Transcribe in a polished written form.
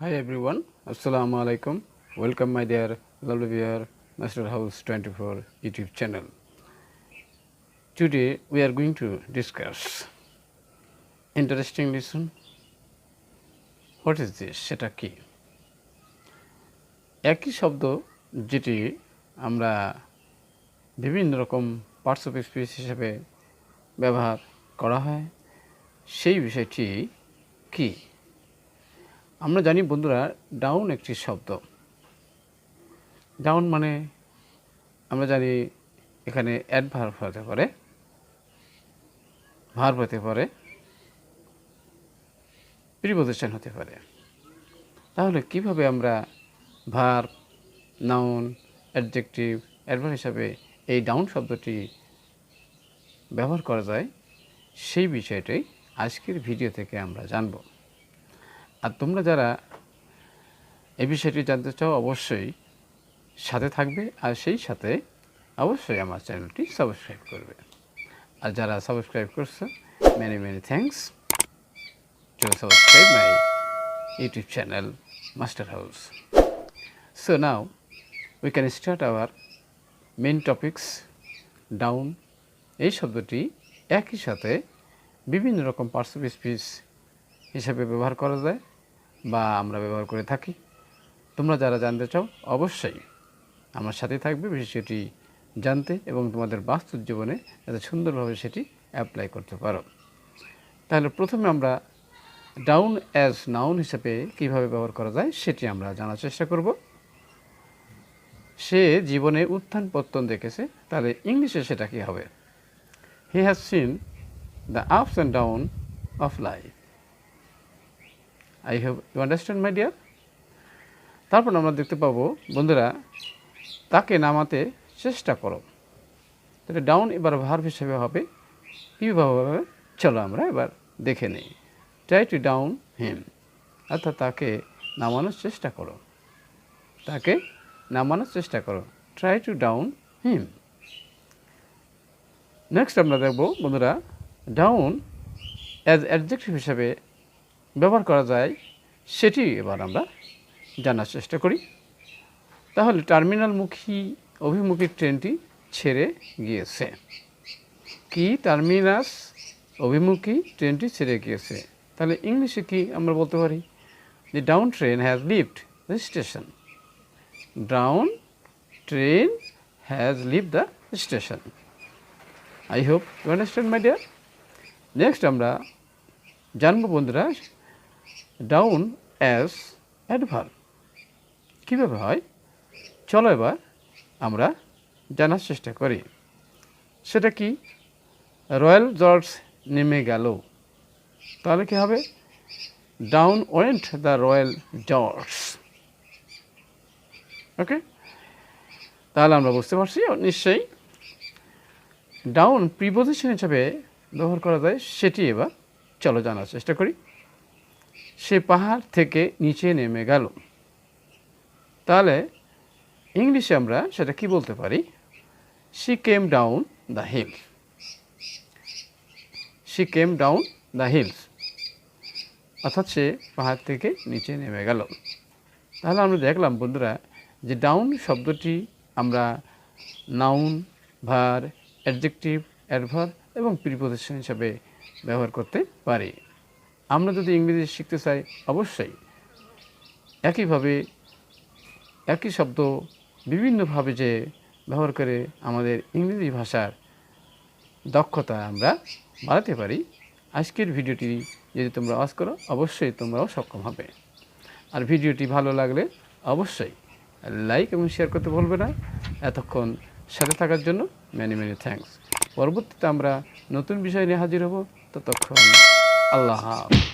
Hi everyone, Assalamu alaikum. Welcome my dear lovely viewer, Master House 24 YouTube channel. Today we are going to discuss interesting lesson. What is this? সেটা কি? একই শব্দ যেটি আমরা বিভিন্ন রকম পার্টস অফ স্পিচ হিসেবে ব্যবহার করা হয় সেই বিষয়টি কি? আমরা জানি বন্ধুরা ডাউন একটি শব্দ। ডাউন মানে আমরা জানি এখানে অ্যাডভার্ব হতে পারে, ভার্ব হতে পারে, প্রিপোজিশন হতে পারে। তাহলে কিভাবে আমরা ভার্ব, নাউন, অ্যাডজেক্টিভ, অ্যাডভার্ব হিসাবে এই ডাউন শব্দটি ব্যবহার করা যায় সেই বিষয়টাই আজকের ভিডিও থেকে আমরা জানব। আর তোমরা যারা এই বিষয়টি জানতে চাও অবশ্যই সাথে থাকবে, আর সেই সাথে অবশ্যই আমার চ্যানেলটি সাবস্ক্রাইব করবে। আর যারা সাবস্ক্রাইব করছো many thanks to subscribe my YouTube channel Master House. So now we can start our main topics. Down এই শব্দটি একই সাথে বিভিন্ন রকম পার্টস অফ স্পিচ হিসাবে ব্যবহার করা যায় বা আমরা ব্যবহার করে থাকি। তোমরা যারা জানতে চাও অবশ্যই আমার সাথে থাকবে বিষয়টি জানতে এবং তোমাদের বাস্তব জীবনে যাতে সুন্দরভাবে সেটি অ্যাপ্লাই করতে পারো। তাহলে প্রথমে আমরা ডাউন অ্যাজ নাউন হিসেবে কীভাবে ব্যবহার করা যায় সেটি আমরা জানার চেষ্টা করব। সে জীবনে উত্থান পতন দেখেছে, তাহলে ইংলিশে সেটা কী হবে? He has seen the ups and down of life. I hope you understand my dear. তারপর আমরা দেখতে পাবো বন্ধুরা, তাকে নামাতে চেষ্টা করো। তাহলে ডাউন এবার ভার্ব হিসেবে হবে, কীভাবে হবে চলো আমরা এবার দেখে নিই। ট্রাই টু ডাউন হিম, অর্থাৎ তাকে নামানোর চেষ্টা করো, তাকে নামানোর চেষ্টা করো। Try to down him. Next আমরা দেখব বন্ধুরা, ডাউন অ্যাজ অ্যাডজেক্টিভ হিসাবে ব্যবহার করা যায় সেটি এবার আমরা জানার চেষ্টা করি। তাহলে টার্মিনালমুখী অভিমুখী ট্রেনটি ছেড়ে গিয়েছে। কি? টার্মিনাস অভিমুখী ট্রেনটি ছেড়ে গিয়েছে। তাহলে ইংলিশে কি আমরা বলতে পারি? The down train has leaved the station. Down train has leaved the station. I hope you understand my dear. Next আমরা জানবো বন্ধুরা, ডাউন অ্যাজ অ্যাডভার্ব কীভাবে হয় চলো এবার আমরা জানার চেষ্টা করি। সেটা কি? রয়্যাল জর্জ নেমে গেল, তাহলে কী হবে? Down went the Royal George. Okay, তাহলে আমরা বুঝতে পারছি নিশ্চয়ই ডাউন প্রিপোজিশন হিসাবে ব্যবহার করা যায় সেটি এবার চলো জানার চেষ্টা করি। সে পাহাড় থেকে নিচে নেমে গেল, তাহলে ইংলিশে আমরা সেটা কি বলতে পারি? She came down the hill. She came down the hills, অর্থাৎ সে পাহাড় থেকে নিচে নেমে গেল। তাহলে আমরা দেখলাম বন্ধুরা যে ডাউন শব্দটি আমরা নাউন, ভার্ব, অ্যাডজেক্টিভ, অ্যাডভার্ব এবং প্রিপোজিশন হিসাবে ব্যবহার করতে পারি। আমরা যদি ইংরেজি শিখতে চাই অবশ্যই একইভাবে একই শব্দ বিভিন্নভাবে যে ব্যবহার করে আমাদের ইংরেজি ভাষার দক্ষতা আমরা বাড়াতে পারি। আজকের ভিডিওটি যদি তোমরা ওয়াচ করো অবশ্যই তোমরাও সক্ষম হবে। আর ভিডিওটি ভালো লাগলে অবশ্যই লাইক এবং শেয়ার করতে ভুলবে না। এতক্ষণ সাথে থাকার জন্য many থ্যাঙ্কস। পরবর্তীতে আমরা নতুন বিষয় নিয়ে হাজির হব। ততক্ষণ আল্লাহ হাফেজ।